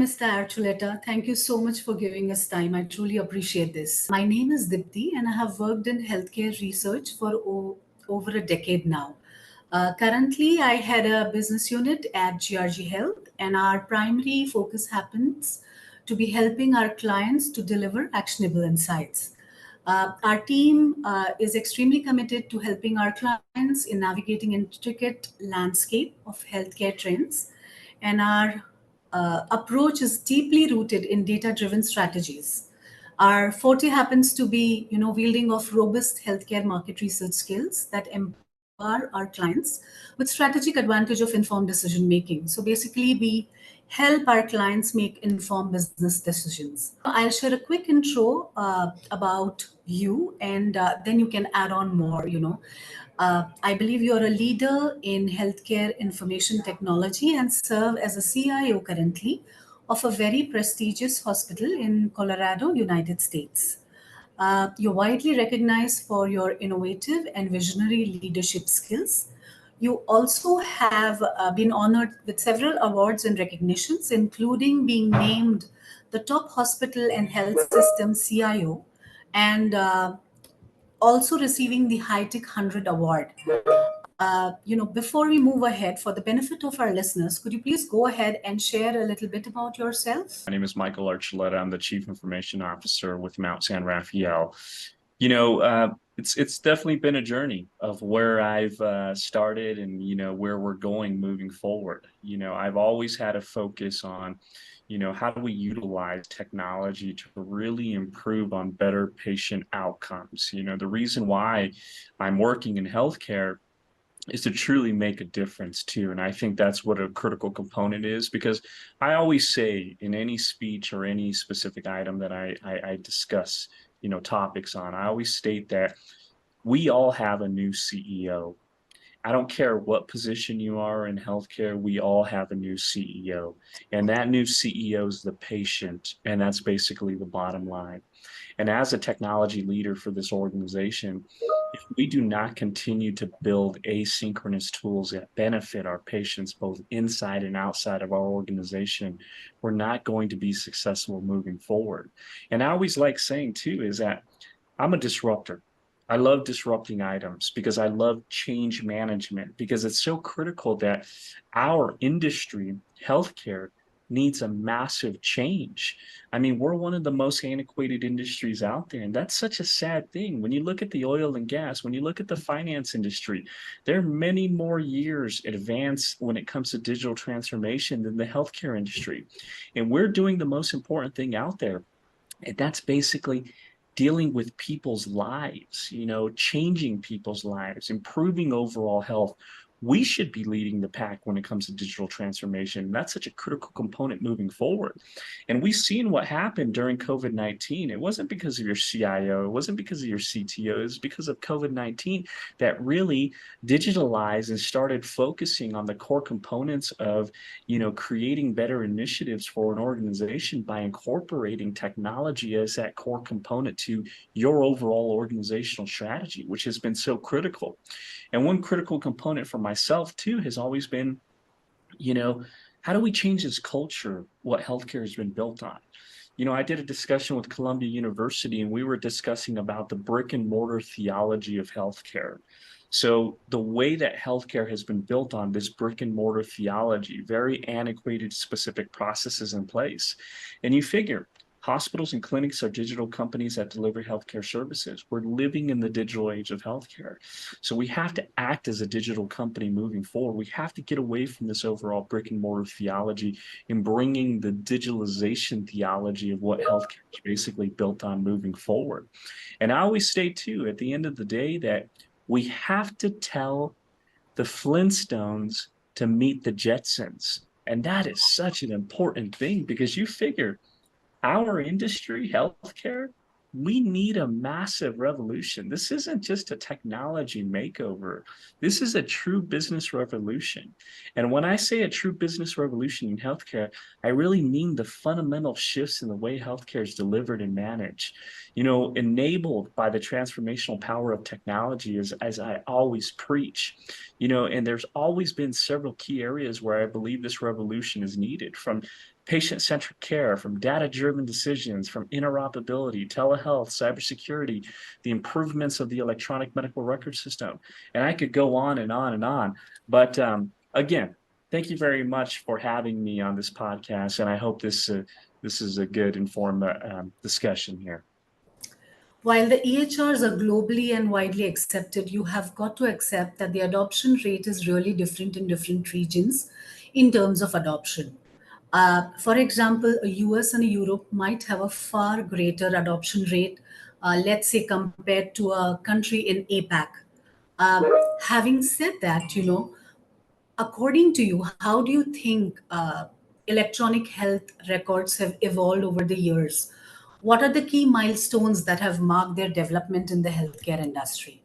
Mr. Archuleta. Thank you so much for giving us time. I truly appreciate this. My name is Dipti, and I have worked in healthcare research for over a decade now. Currently, I head a business unit at GRG Health, and our primary focus happens to be helping our clients to deliver actionable insights. Our team is extremely committed to helping our clients in navigating intricate landscape of healthcare trends, and our approach is deeply rooted in data-driven strategies. Our forte happens to be, wielding of robust healthcare market research skills that empower our clients with strategic advantage of informed decision making. So basically, we help our clients make informed business decisions. I'll share a quick intro about you, and then you can add on more. I believe you're a leader in healthcare information technology and serve as a CIO currently of a very prestigious hospital in Colorado, United States. You're widely recognized for your innovative and visionary leadership skills. You also have been honored with several awards and recognitions, including being named the top hospital and health system CIO and also receiving the HITEC 100 award. Before we move ahead, for the benefit of our listeners, could you please go ahead and share a little bit about yourself? My name is Michael Archuleta. I'm the Chief Information Officer with Mount San Rafael. It's definitely been a journey of where I've started and where we're going moving forward. I've always had a focus on how do we utilize technology to really improve on better patient outcomes. The reason why I'm working in healthcare is to truly make a difference too. And I think that's what a critical component is, because I always say in any speech or any specific item that I discuss, topics on, I always state that we all have a new CEO. I don't care what position you are in healthcare, we all have a new CEO. And that new CEO is the patient. And that's basically the bottom line. And as a technology leader for this organization, if we do not continue to build asynchronous tools that benefit our patients both inside and outside of our organization, we're not going to be successful moving forward. And I always like saying too is that I'm a disruptor. I love disrupting items because I love change management, because it's so critical that our industry, healthcare, needs a massive change. I mean, we're one of the most antiquated industries out there, and that's such a sad thing. When you look at the oil and gas, when you look at the finance industry, there are many more years advanced when it comes to digital transformation than the healthcare industry. And we're doing the most important thing out there, and that's basically dealing with people's lives, changing people's lives, improving overall health. We should be leading the pack when it comes to digital transformation. That's such a critical component moving forward. And we've seen what happened during COVID-19. It wasn't because of your CIO, it wasn't because of your CTO, it was because of COVID-19 that really digitalized and started focusing on the core components of, creating better initiatives for an organization by incorporating technology as that core component to your overall organizational strategy, which has been so critical. And one critical component for myself too has always been, how do we change this culture, what healthcare has been built on? I did a discussion with Columbia University, and we were discussing about the brick and mortar theology of healthcare. So the way that healthcare has been built on this brick and mortar theology, very antiquated specific processes in place. And you figure, hospitals and clinics are digital companies that deliver healthcare services. We're living in the digital age of healthcare. So we have to act as a digital company moving forward. We have to get away from this overall brick and mortar theology and bringing the digitalization theology of what healthcare is basically built on moving forward. And I always say too, at the end of the day, that we have to tell the Flintstones to meet the Jetsons. And that is such an important thing, because you figure, our industry, healthcare, we need a massive revolution. This isn't just a technology makeover. This is a true business revolution. And when I say a true business revolution in healthcare, I really mean the fundamental shifts in the way healthcare is delivered and managed, enabled by the transformational power of technology, as I always preach, and there's always been several key areas where I believe this revolution is needed, from patient-centric care, from data-driven decisions, from interoperability, telehealth, cybersecurity, the improvements of the electronic medical record system. And I could go on and on and on. But again, thank you very much for having me on this podcast. And I hope this is a good informed discussion here. While the EHRs are globally and widely accepted, you have got to accept that the adoption rate is really different in different regions in terms of adoption. For example, a US and a Europe might have a far greater adoption rate, let's say, compared to a country in APAC. Um, Having said that, according to you, how do you think electronic health records have evolved over the years? What are the key milestones that have marked their development in the healthcare industry?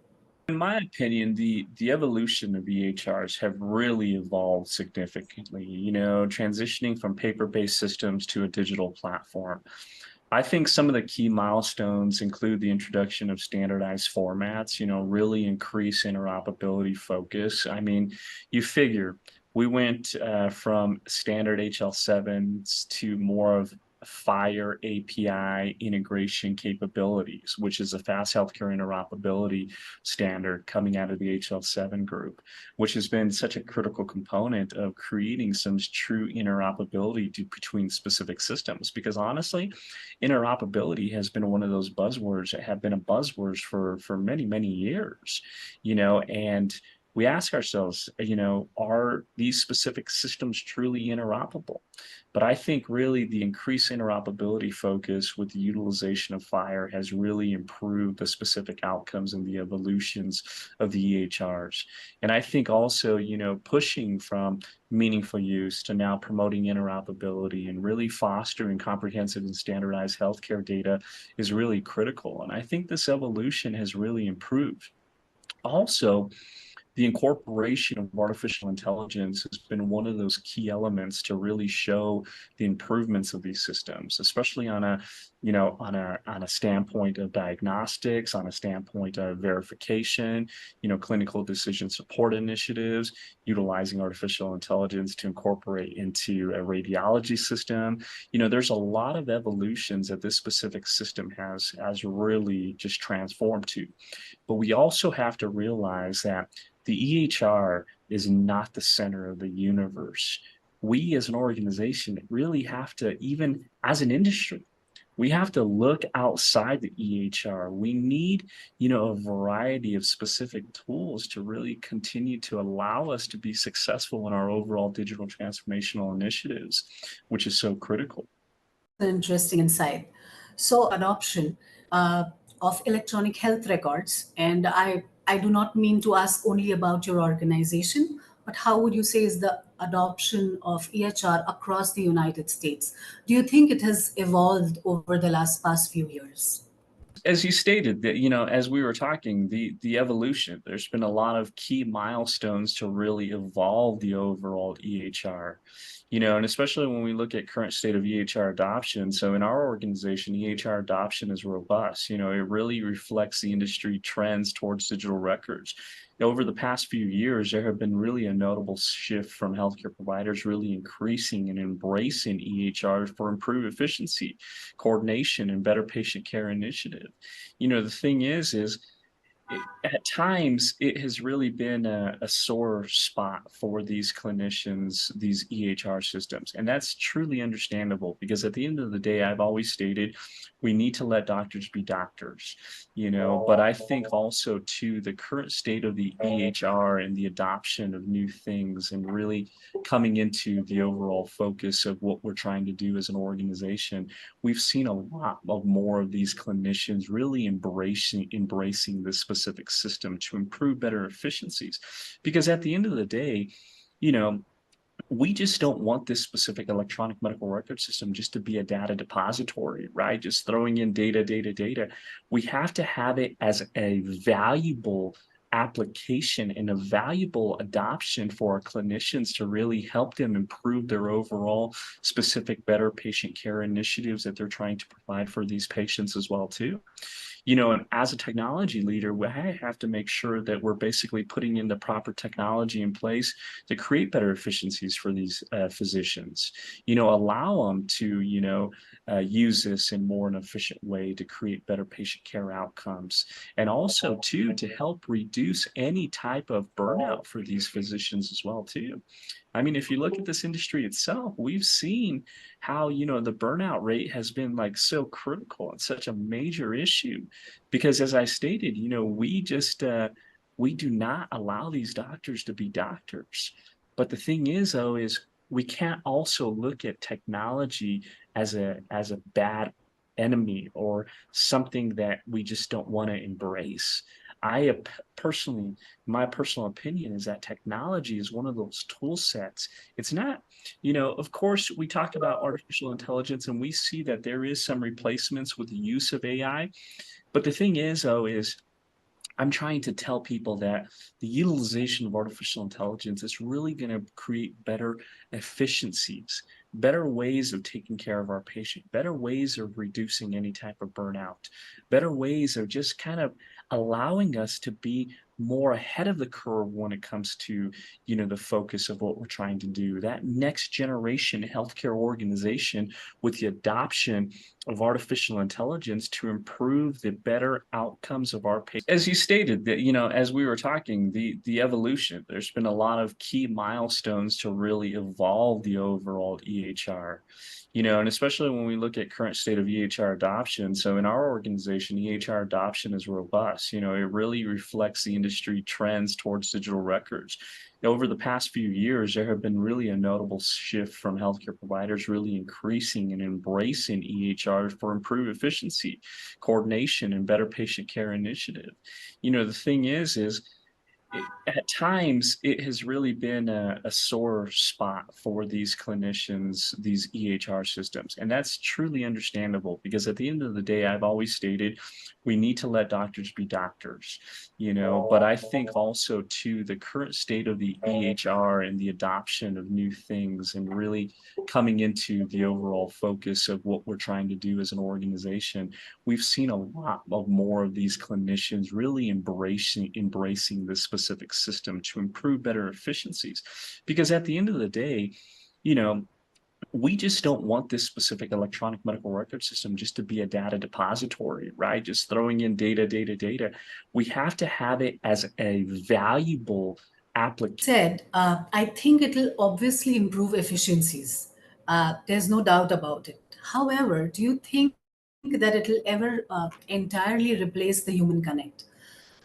In my opinion, the evolution of EHRs have really evolved significantly, transitioning from paper-based systems to a digital platform. I think some of the key milestones include the introduction of standardized formats, really increase interoperability focus. I mean, you figure we went from standard HL7s to more of FHIR API integration capabilities, which is a fast healthcare interoperability standard coming out of the HL7 group, which has been such a critical component of creating some true interoperability between specific systems. Because honestly, interoperability has been one of those buzzwords that have been a buzzwords for many, many years, and we ask ourselves, are these specific systems truly interoperable? But I think really the increased interoperability focus with the utilization of FHIR has really improved the specific outcomes and the evolutions of the EHRs. And I think also, pushing from meaningful use to now promoting interoperability and really fostering comprehensive and standardized healthcare data is really critical. And I think this evolution has really improved. Also, the incorporation of artificial intelligence has been one of those key elements to really show the improvements of these systems, especially on a standpoint of diagnostics, on a standpoint of verification, clinical decision support initiatives, utilizing artificial intelligence to incorporate into a radiology system. There's a lot of evolutions that this specific system has really just transformed to. But we also have to realize that the EHR is not the center of the universe. We as an organization really have to, even as an industry, we have to look outside the EHR. We need, a variety of specific tools to really continue to allow us to be successful in our overall digital transformational initiatives, which is so critical. An interesting insight. So, adoption uh, of electronic health records, and I do not mean to ask only about your organization, but how would you say is the adoption of EHR across the United States? Do you think it has evolved over the past few years? As you stated, that as we were talking, the evolution, there's been a lot of key milestones to really evolve the overall EHR, and especially when we look at current state of EHR adoption. So in our organization, EHR adoption is robust. It really reflects the industry trends towards digital records. Over the past few years, there have been really a notable shift from healthcare providers really increasing and embracing EHRs for improved efficiency, coordination, and better patient care initiative. The thing is at times it has really been a sore spot for these clinicians, these EHR systems. And that's truly understandable, because at the end of the day, I've always stated we need to let doctors be doctors, but I think also to the current state of the EHR and the adoption of new things and really coming into the overall focus of what we're trying to do as an organization, we've seen a lot of more of these clinicians really embracing this specific system to improve better efficiencies. Because at the end of the day, we just don't want this specific electronic medical record system just to be a data depository, right? Just throwing in data. We have to have it as a valuable application and a valuable adoption for our clinicians to really help them improve their overall specific better patient care initiatives that they're trying to provide for these patients as well too. And as a technology leader, I have to make sure that we're basically putting in the proper technology in place to create better efficiencies for these physicians, allow them to, use this in more an efficient way to create better patient care outcomes. And also, too, to help reduce any type of burnout for these physicians as well, too. I mean, if you look at this industry itself, we've seen how, the burnout rate has been like so critical and such a major issue. Because as I stated, we do not allow these doctors to be doctors. But the thing is, though, is we can't also look at technology as a bad enemy or something that we just don't want to embrace. I personally, my personal opinion is that technology is one of those tool sets. It's not, of course, we talk about artificial intelligence and we see that there is some replacements with the use of AI. But the thing is, though, is I'm trying to tell people that the utilization of artificial intelligence is really going to create better efficiencies, better ways of taking care of our patient, better ways of reducing any type of burnout, better ways of just kind of allowing us to be more ahead of the curve when it comes to, the focus of what we're trying to do. That next generation healthcare organization with the adoption of artificial intelligence to improve the better outcomes of our patients. As you stated, that as we were talking, the evolution, there's been a lot of key milestones to really evolve the overall EHR. And especially when we look at current state of EHR adoption. So in our organization, EHR adoption is robust. It really reflects the industry trends towards digital records. Over the past few years, there have been really a notable shift from healthcare providers really increasing and embracing EHR for improved efficiency, coordination, and better patient care initiative. The thing is at times it has really been a sore spot for these clinicians, these EHR systems. And that's truly understandable because at the end of the day, I've always stated we need to let doctors be doctors, but I think also to the current state of the EHR and the adoption of new things and really coming into the overall focus of what we're trying to do as an organization, we've seen a lot of more of these clinicians really embracing this specific system to improve better efficiencies. Because at the end of the day, you know, we just don't want this specific electronic medical record system just to be a data depository, right? Just throwing in data, data, data. We have to have it as a valuable application. Said, I think it'll obviously improve efficiencies. There's no doubt about it. However, do you think that it'll ever entirely replace the human connect?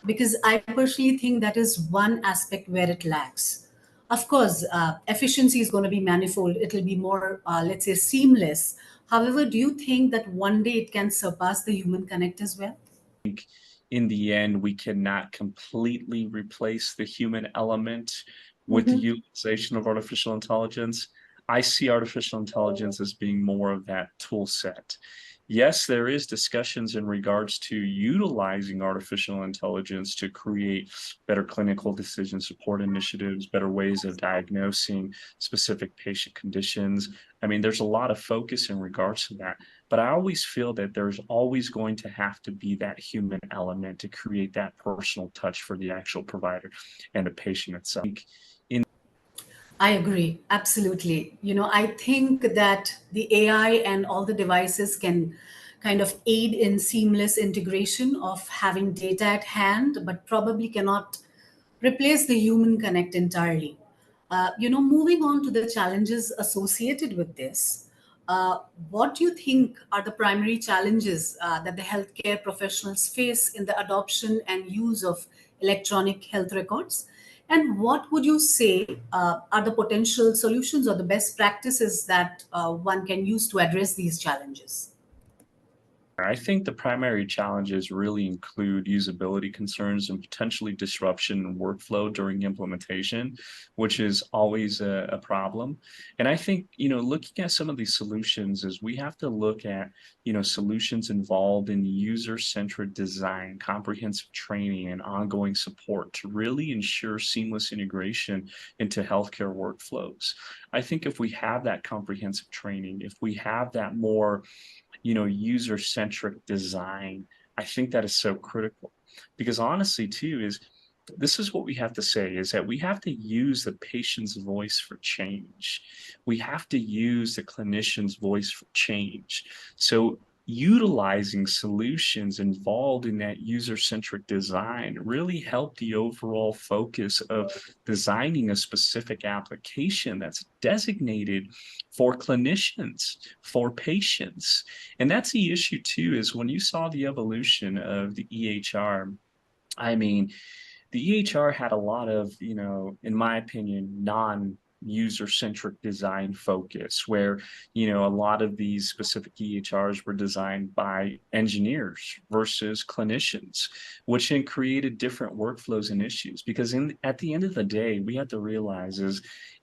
Because I personally think that is one aspect where it lacks. Of course, efficiency is going to be manifold. It'll be more, let's say, seamless. However, do you think that one day it can surpass the human connect as well? In the end, we cannot completely replace the human element with the utilization of artificial intelligence. I see artificial intelligence as being more of that tool set. Yes, there is discussions in regards to utilizing artificial intelligence to create better clinical decision support initiatives, better ways of diagnosing specific patient conditions. I mean, there's a lot of focus in regards to that, but I always feel that there's always going to have to be that human element to create that personal touch for the actual provider and the patient itself. I agree, absolutely. I think that the AI and all the devices can kind of aid in seamless integration of having data at hand, but probably cannot replace the human connect entirely. Moving on to the challenges associated with this, what do you think are the primary challenges that the healthcare professionals face in the adoption and use of electronic health records? And what would you say are the potential solutions or the best practices that one can use to address these challenges? I think the primary challenges really include usability concerns and potentially disruption in workflow during implementation, which is always a problem. And I think, looking at some of these solutions is we have to look at, solutions involved in user-centered design, comprehensive training, and ongoing support to really ensure seamless integration into healthcare workflows. I think if we have that comprehensive training, if we have that more user-centric design, I think that is so critical because honestly, too, is this is what we have to say is that we have to use the patient's voice for change. We have to use the clinician's voice for change. So utilizing solutions involved in that user-centric design really help the overall focus of designing a specific application that's designated for clinicians, for patients. And that's the issue too, is when you saw the evolution of the EHR, I mean, the EHR had a lot of, in my opinion, non-user-centric design focus, where, a lot of these specific EHRs were designed by engineers versus clinicians, which then created different workflows and issues. Because at the end of the day, we have to realize is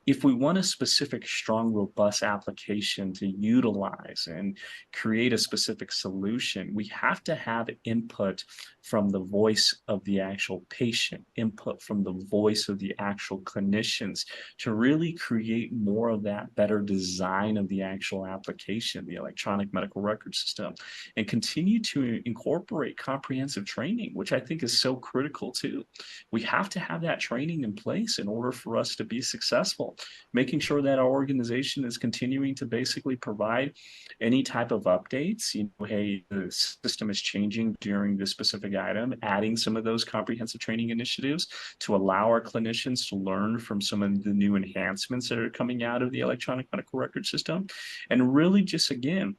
if we want a specific, strong, robust application to utilize and create a specific solution, we have to have input from the voice of the actual patient, input from the voice of the actual clinicians to really create more of that better design of the actual application, the electronic medical record system, and continue to incorporate comprehensive training, which I think is so critical too. We have to have that training in place in order for us to be successful, making sure that our organization is continuing to basically provide any type of updates. Hey, the system is changing during this specific item, adding some of those comprehensive training initiatives to allow our clinicians to learn from some of the new enhancements that are coming out of the electronic medical record system, and really just, again,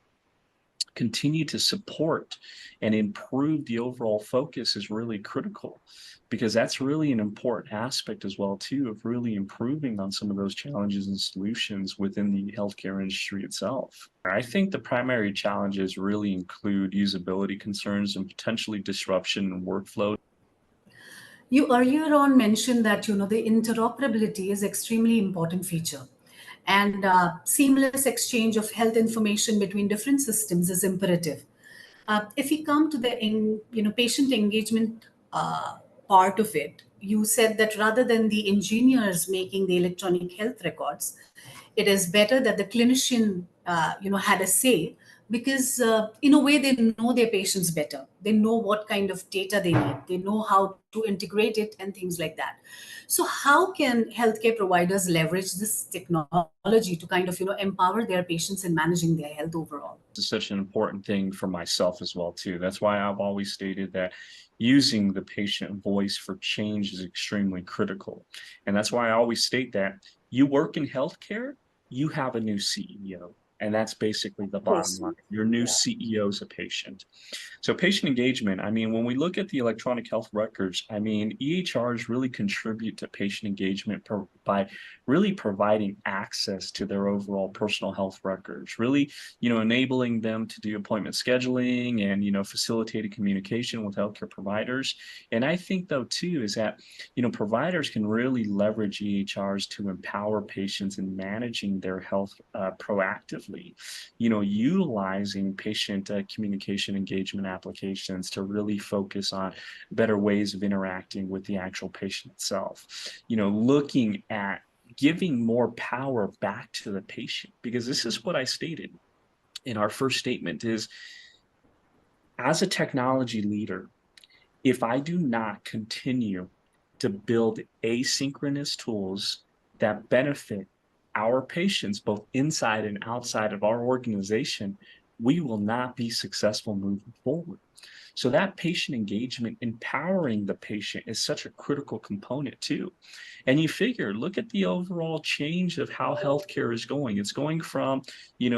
continue to support and improve the overall focus is really critical, because that's really an important aspect as well too of really improving on some of those challenges and solutions within the healthcare industry itself. I think the primary challenges really include usability concerns and potentially disruption in workflow. You earlier on mentioned that the interoperability is extremely important feature, and seamless exchange of health information between different systems is imperative. If we come to the patient engagement part of it, you said that rather than the engineers making the electronic health records, it is better that the clinician had a say, because in a way they know their patients better. They know what kind of data they need. They know how to integrate it and things like that. So how can healthcare providers leverage this technology to kind of empower their patients in managing their health overall? Is such an important thing for myself as well too. That's why I've always stated that using the patient voice for change is extremely critical. And that's why I always state that you work in healthcare, you have a new CEO. And that's basically the bottom line. Your new CEO is a patient. So patient engagement, I mean, when we look at the electronic health records, I mean, EHRs really contribute to patient engagement by really providing access to their overall personal health records, really, enabling them to do appointment scheduling and, facilitated communication with healthcare providers. And I think though too, is that, providers can really leverage EHRs to empower patients in managing their health proactively, utilizing patient communication engagement applications to really focus on better ways of interacting with the actual patient itself, looking at giving more power back to the patient, because this is what I stated in our first statement is, as a technology leader, if I do not continue to build asynchronous tools that benefit our patients, both inside and outside of our organization, we will not be successful moving forward. So that patient engagement, empowering the patient, is such a critical component too. And you figure, look at the overall change of how healthcare is going. It's going from,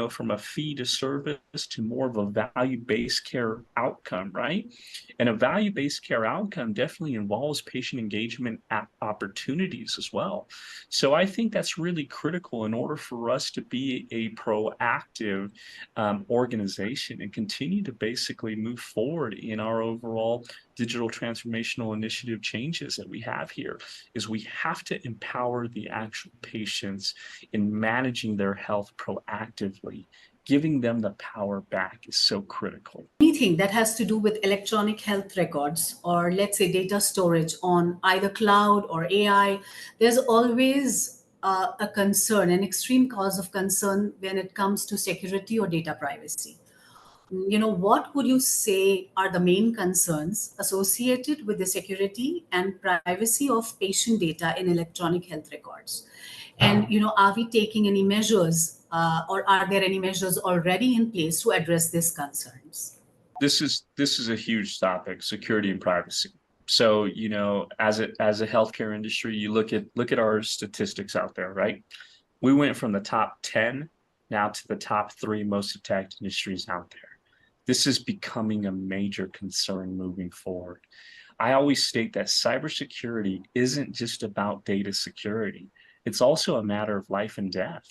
from a fee to service to more of a value-based care outcome, right? And a value-based care outcome definitely involves patient engagement opportunities as well. So I think that's really critical in order for us to be a proactive organization and continue to basically move forward in our overall digital transformational initiative changes that we have here. Is we have to empower the actual patients in managing their health proactively. Giving them the power back is so critical. Anything that has to do with electronic health records, or let's say data storage on either cloud or AI, there's always a concern, an extreme cause of concern when it comes to security or data privacy. what would you say are the main concerns associated with the security and privacy of patient data in electronic health records? And, are we taking any measures or are there any measures already in place to address these concerns? This is a huge topic, security and privacy. So, as a healthcare industry, you look at our statistics out there, right? We went from the top 10 now to the top 3 most attacked industries out there. This is becoming a major concern moving forward. I always state that cybersecurity isn't just about data security. It's also a matter of life and death.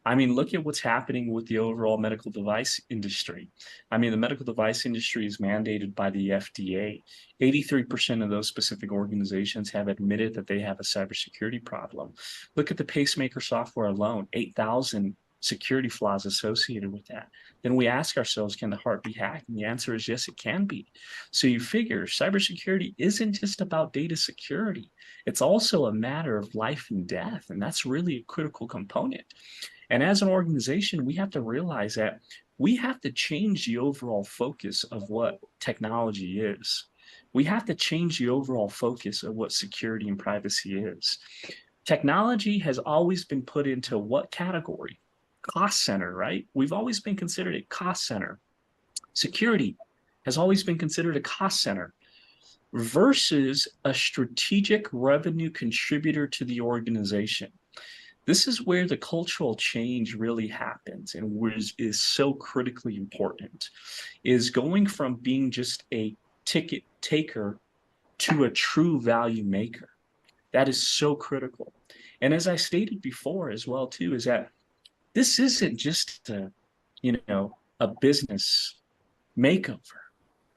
I mean, look at what's happening with the overall medical device industry. I mean, the medical device industry is mandated by the FDA. 83% of those specific organizations have admitted that they have a cybersecurity problem. Look at the pacemaker software alone, 8,000 security flaws associated with that. Then we ask ourselves, can the heart be hacked? And the answer is yes, it can be. So you figure cybersecurity isn't just about data security. It's also a matter of life and death. And that's really a critical component. And as an organization, we have to realize that we have to change the overall focus of what technology is. We have to change the overall focus of what security and privacy is. Technology has always been put into what category? Cost center, right? We've always been considered a cost center. Security has always been considered a cost center versus a strategic revenue contributor to the organization. This is where the cultural change really happens and is so critically important, is going from being just a ticket taker to a true value maker. That is so critical. And as I stated before as well, too, is that this isn't just a business makeover.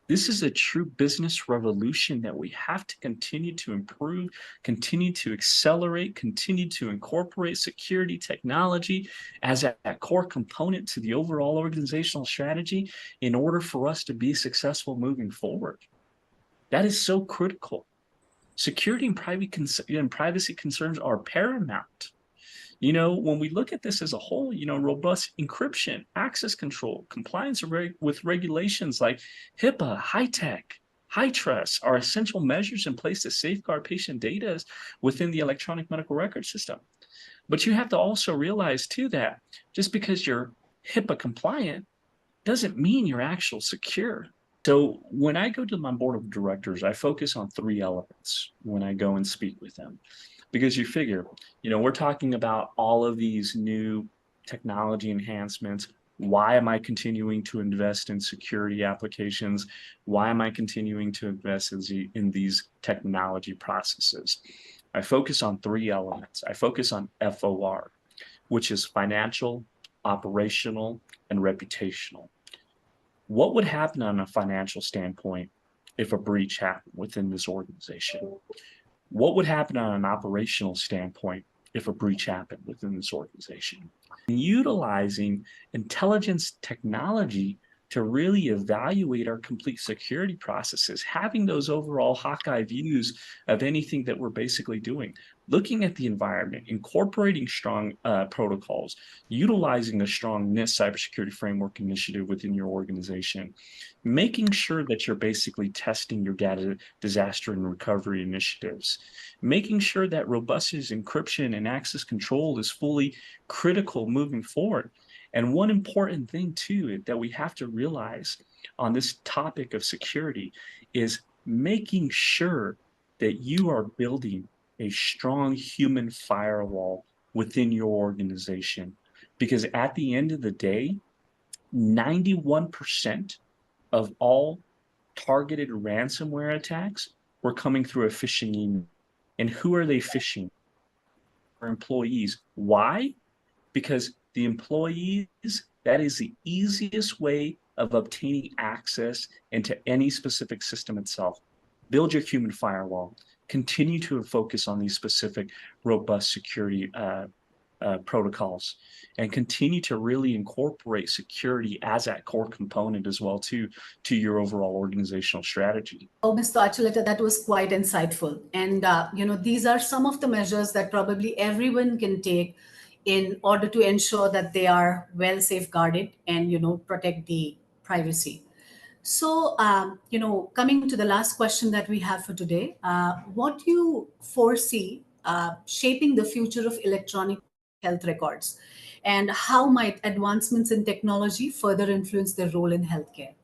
This is a true business revolution that we have to continue to improve, continue to accelerate, continue to incorporate security technology as a core component to the overall organizational strategy in order for us to be successful moving forward. That is so critical. Security and privacy concerns are paramount. When we look at this as a whole, robust encryption, access control, compliance with regulations like HIPAA, HITEC, HITRUST are essential measures in place to safeguard patient data within the electronic medical record system. But you have to also realize, too, that just because you're HIPAA compliant doesn't mean you're actually secure. So when I go to my board of directors, I focus on 3 elements when I go and speak with them. Because you figure, we're talking about all of these new technology enhancements. Why am I continuing to invest in security applications? Why am I continuing to invest in these technology processes? I focus on 3 elements. I focus on FOR, which is financial, operational, and reputational. What would happen on a financial standpoint if a breach happened within this organization? What would happen on an operational standpoint if a breach happened within this organization? And utilizing intelligence technology to really evaluate our complete security processes, having those overall Hawkeye views of anything that we're basically doing, looking at the environment, incorporating strong protocols, utilizing a strong NIST cybersecurity framework initiative within your organization, making sure that you're basically testing your data disaster and recovery initiatives, making sure that robust encryption and access control is fully critical moving forward. And one important thing, too, that we have to realize on this topic of security is making sure that you are building a strong human firewall within your organization. Because at the end of the day, 91% of all targeted ransomware attacks were coming through a phishing email. And who are they phishing? Our employees. Why? Because the employees, that is the easiest way of obtaining access into any specific system itself. Build your human firewall. Continue to focus on these specific robust security protocols, and continue to really incorporate security as that core component as well to your overall organizational strategy. Oh, Mr. Archuleta, that was quite insightful. And, these are some of the measures that probably everyone can take in order to ensure that they are well safeguarded and, protect the privacy. So, coming to the last question that we have for today, what do you foresee shaping the future of electronic health records? And how might advancements in technology further influence their role in healthcare?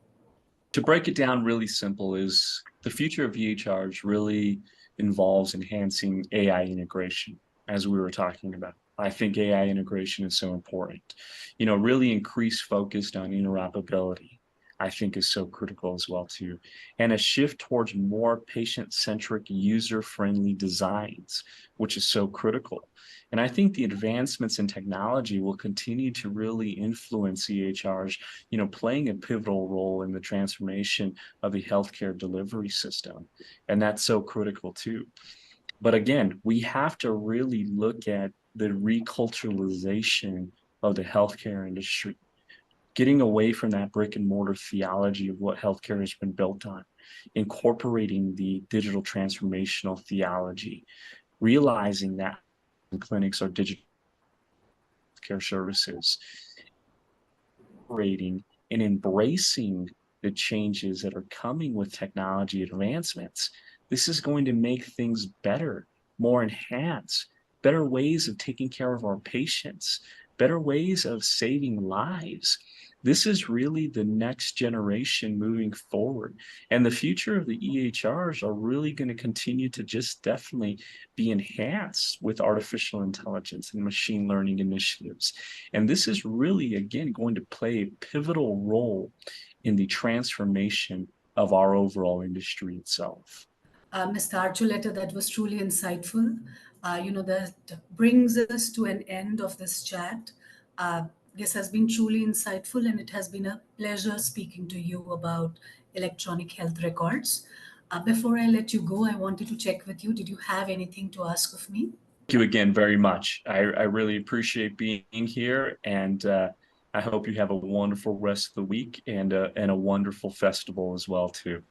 To break it down really simple is the future of EHRs really involves enhancing AI integration, as we were talking about. I think AI integration is so important. Really increased focused on interoperability, I think is so critical as well too. And a shift towards more patient-centric, user-friendly designs, which is so critical. And I think the advancements in technology will continue to really influence EHRs, playing a pivotal role in the transformation of the healthcare delivery system. And that's so critical too. But again, we have to really look at the reculturalization of the healthcare industry, getting away from that brick and mortar theology of what healthcare has been built on, incorporating the digital transformational theology, realizing that clinics are digital care services, rating and embracing the changes that are coming with technology advancements. This is going to make things better, more enhanced, better ways of taking care of our patients, better ways of saving lives. This is really the next generation moving forward. And the future of the EHRs are really going to continue to just definitely be enhanced with artificial intelligence and machine learning initiatives. And this is really, again, going to play a pivotal role in the transformation of our overall industry itself. Mr. Archuleta, that was truly insightful. That brings us to an end of this chat. This has been truly insightful, and it has been a pleasure speaking to you about electronic health records. Before I let you go, I wanted to check with you. Did you have anything to ask of me? Thank you again very much. I really appreciate being here, and I hope you have a wonderful rest of the week and a wonderful festival as well too.